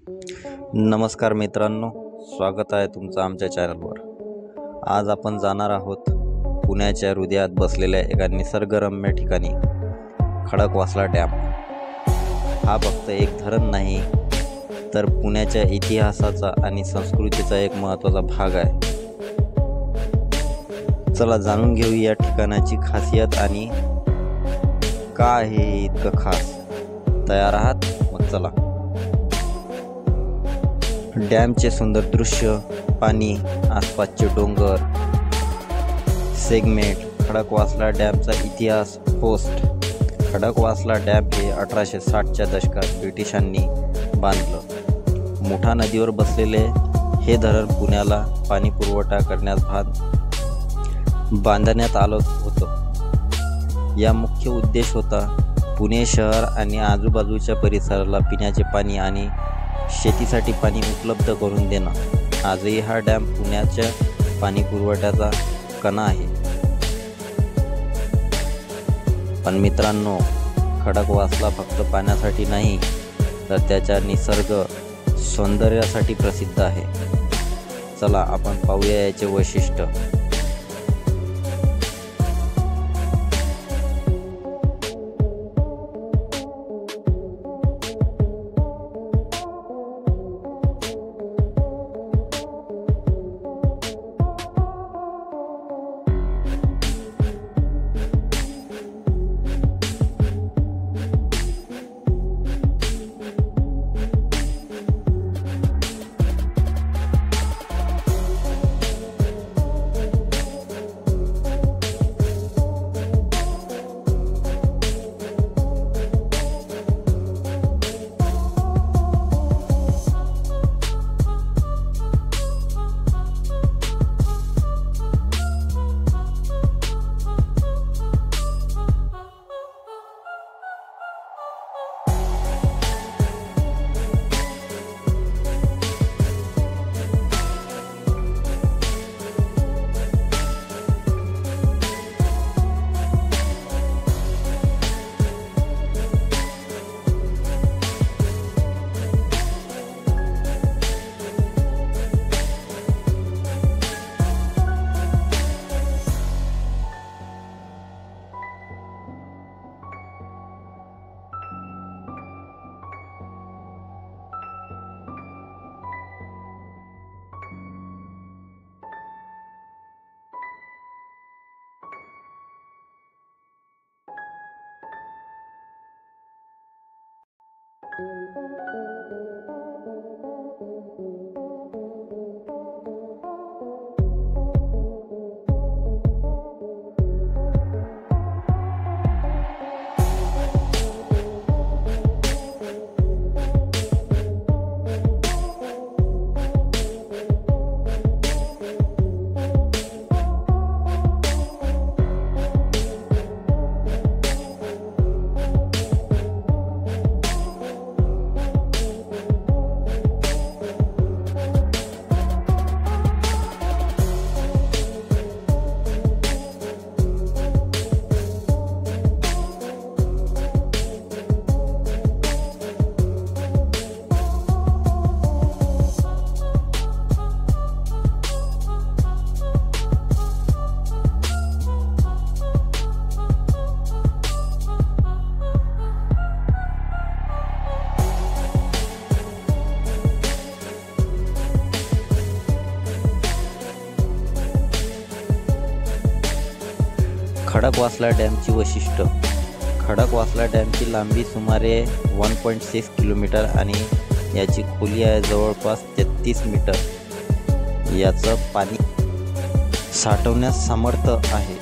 नमस्कार मित्रांनो, स्वागत आहे तुमचं आमच्या चॅनलवर। आज आपण जाणार आहोत पुण्याच्या हृदयात बसलेल्या एका निसर्गरम्य ठिकाणी, खडकवासला डॅम। हा फक्त एक धरण नाही, तर पुण्याच्या इतिहासाचा आणि संस्कृतीचा एक महत्त्वाचा भाग आहे। चला जाणून घेऊ या ठिकाणाची खासियत आणि का आहे हे इतकं खास। तयार आहात? मग चला। डॅमचे सुंदर दृश्य, पाणी, आसपासचे डोंगर, सेगमेंट, खडकवासला डॅमचा इतिहास। पोस्ट खडकवासला डॅम हे 1860च्या दशकात ब्रिटिशांनी बांधलं। मुठा नदीवर बसलेले हे धरण पुण्याला पाणी पुरवठा करण्यास बांधण्यात आलं होतं। या मुख्य उद्देश होता पुणे शहर आणि आजूबाजूच्या परिसराला पिण्याचे पाणी आणि शेतीसाठी पाणी उपलब्ध करून देणं। आजही हा डॅम पुण्याच्या पाणी पुरवठ्याचा कणा आहे। पण मित्रांनो, खडकवासला फक्त पाण्यासाठी नाही, तर त्याच्या निसर्ग सौंदर्यासाठी प्रसिद्ध आहे। चला आपण पाहूया याचे वैशिष्ट्य। खडकवासला डॅमची वैशिष्ट्य। खडकवासला डॅमची लांबी सुमारे 1.6 किलोमीटर आणि याची खोली आहे जवळपास 33 मीटर। याचं पाणी साठवण्यास सामर्थ्य आहे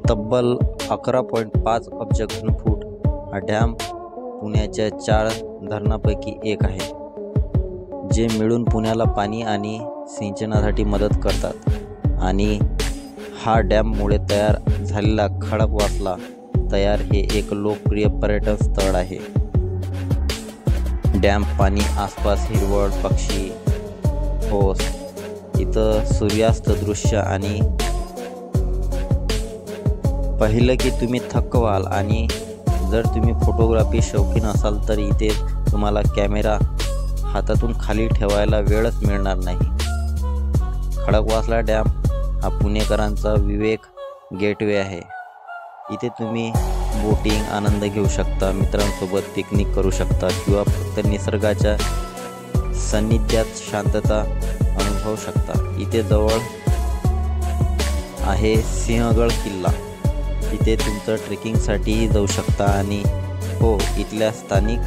तब्बल 11.5 अब्ज घनफूट। हा डॅम पुण्याच्या 4 धरणांपैकी एक आहे, जे मिळून पुण्याला पाणी आणि सिंचनासाठी मदत करतात। आणि हा डॅममुळे तयार झालेला खडकवासला तयार हे एक लोकप्रिय पर्यटन स्थळ आहे। डॅम पाणी, आसपास हिरवळ, पक्षी, ओस, इथं सूर्यास्त दृश्य आणि पाहिलं की तुम्ही थक्क व्हाल। आणि जर तुम्ही फोटोग्राफी शौकीन असाल तर इथे तुम्हाला कॅमेरा हातातून खाली ठेवायला वेळच मिळणार नाही. खडकवासला डॅम हा पुणेकरांचा विवेक गेटवे आहे. इथे तुम्ही बोटिंग आनंद घेऊ शकता, मित्रांसोबत पिकनिक करू शकता किंवा फक्त निसर्गाच्या सान्निध्यात शांतता अनुभवू शकता. इथे जवळ आहे सिंहगड किल्ला. इथे तुमचं ट्रेकिंगसाठीही जाऊ शकता. आणि हो, इथल्या स्थानिक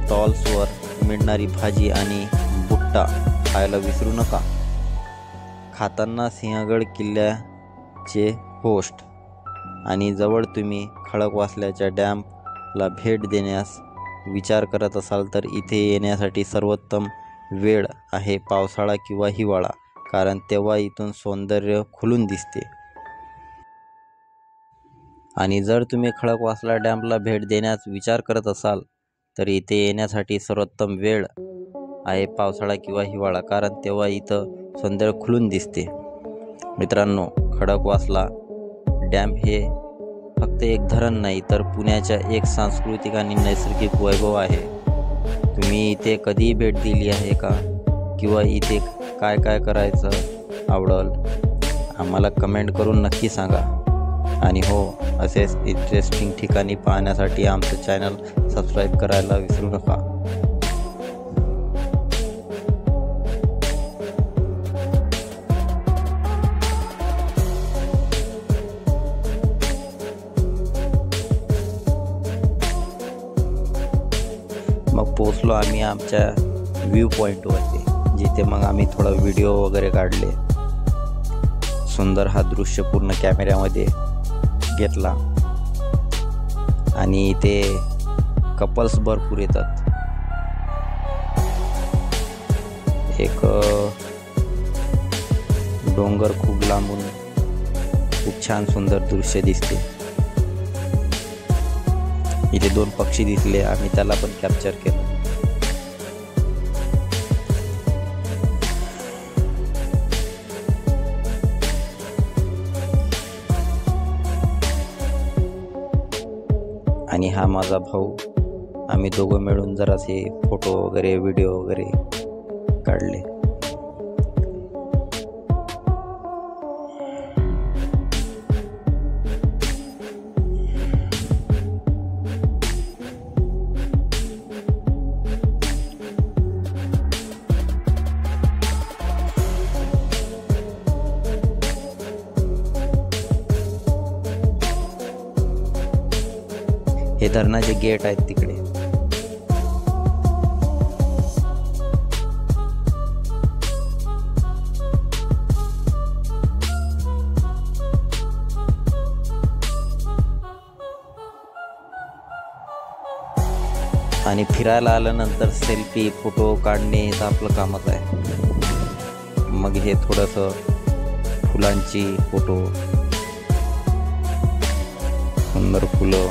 स्टॉल्सवर मिळणारी भाजी आणि बुट्टा खायला विसरू नका. खाताना सिंहगड किल्ल्याचे होस्ट आणि जवळ तुम्ही खडकवासल्याच्या डॅमला भेट देण्यास विचार करत असाल तर इथे येण्यासाठी सर्वोत्तम वेळ आहे पावसाळा किंवा हिवाळा, कारण तेव्हा इथून सौंदर्य खुलून दिसते. आणि जर तुम्ही खडकवासला डॅमला भेट देण्यास विचार करत असाल तर इथे येण्यासाठी सर्वोत्तम वेळ आहे पावसाळा किंवा हिवाळा, कारण तेव्हा इथं सौंदर्य खुलून दिसते. मित्रांनो, खडकवासला डॅम हे फक्त एक धरण नाही तर पुण्याच्या एक सांस्कृतिक आणि नैसर्गिक वैभव आहे. तुम्ही इथे कधीही भेट दिली आहे का? किंवा इथे काय काय करायचं आवडेल आम्हाला कमेंट करून नक्की सांगा. आणि हो, असेच इंटरेस्टिंग ठिकाणी पाहण्यासाठी आमचं चॅनल सबस्क्राईब करायला विसरू नका. मग पोचलो आम्ही आमच्या व्ह्यू पॉईंटवरती, जिथे मग आम्ही थोडा व्हिडिओ वगैरे काढले. सुंदर हा दृश्य पूर्ण कॅमेऱ्यामध्ये घेतला. आणि इथे कपल्स भरपूर येतात. एक डोंगर खूप लांबून खूप छान सुंदर दृश्य दिसते. इथे 2 पक्षी दिसले, आम्ही त्याला पण कॅप्चर केलं. आणि हा माझा भाऊ, आम्ही दोघं मिळून जरासे फोटो वगैरे व्हिडिओ वगैरे काढले. हे धरणाचे गेट आहेत तिकडे. आणि फिरायला आल्यानंतर सेल्फी फोटो काढणे हे आपलं कामच आहे. मग हे थोडंसं फुलांची फोटो, सुंदर फुलं,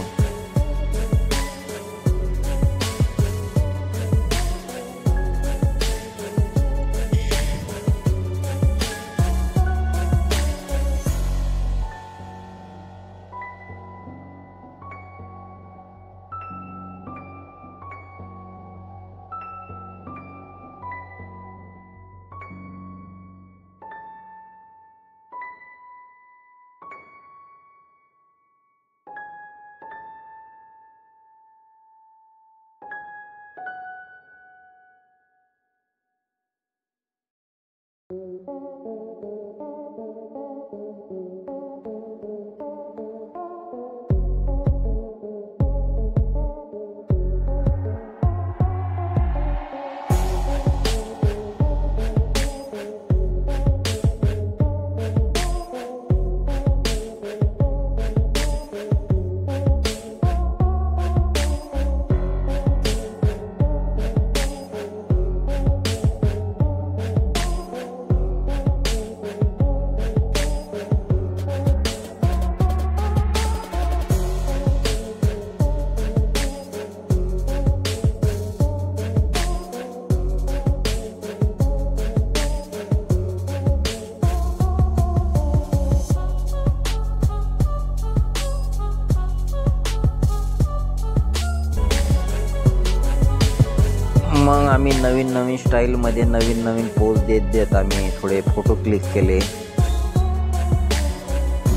मग आम्ही नवीन नवीन स्टाईलमध्ये नवीन नवीन पोज देत आम्ही थोडे फोटो क्लिक केले.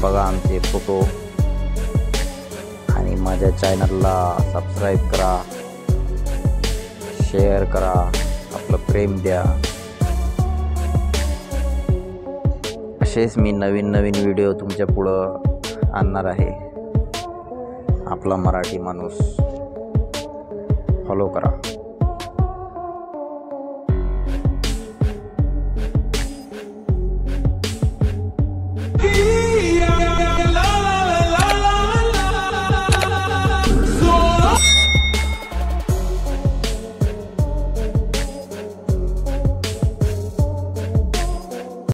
बघा आमचे फोटो आणि माझ्या चॅनलला सबस्क्राईब करा, शेअर करा, आपलं प्रेम द्या. असेच मी नवीन नवीन व्हिडिओ तुमच्या पुढं आणणार आहे. आपला मराठी माणूस फॉलो करा.